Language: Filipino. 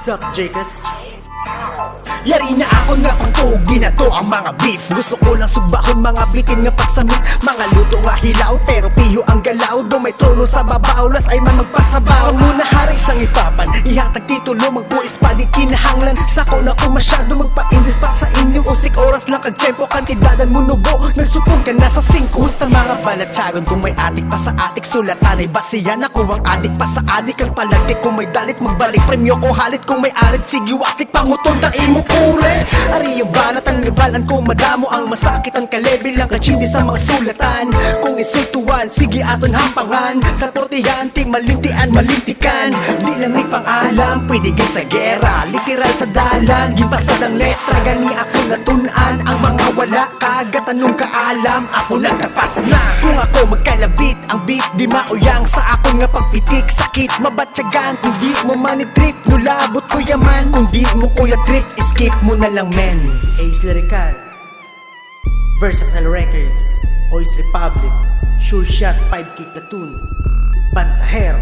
Sup, Jacas? Yari na ako nga kung tugi na to ang mga beef. Gusto ko lang subahon mga bitin nga pagsamit. Mga luto nga hilaw pero piyo ang galaw. Do may trono sa babaw, las ay man magpasabaw. Muna hari sang ipapan, ihatag titulo magbuis pa di kinahanglan. Sako na ko masyado magpa-indis pa sa inyo. Usik oras lang kag tempo kantidadan mo nubo. Nagsupong ka na sa 5. Gusta mga balatsagon kung may adik pa sa atik. Sulatan ay basiyan ako ang adik pa sa adik. Ang palagtik kung may dalit magbalik. Premyo ko halit kung may arit. Sige wastik pangutong taing mo kure. Ari yung banat ang libalan kung madamo ang masakit ang kalebil lang kachindi sa mga sulatan. Kung isultuan, sige aton hampangan. Sa portihan, ting malintian, malintikan. Di lang ni pangalam, pwede gin sa gera. Literal sa dalan, gimpasad ang letra. Gani ako natunan, ang mga wala kagat anong kaalam. Ako nagtapas na. Kung ako magkalabit, ang beat di mauyang sa akon nga pagpitik. Sakit, mabatsagan, kung di mo manitrip. Nulabot ko yaman, kung di mo kuya trip. Skip mo na lang men. Ace Lyrical, Versatile Records, Ois Republic, Sure Shot 5K Platoon, Bantaher.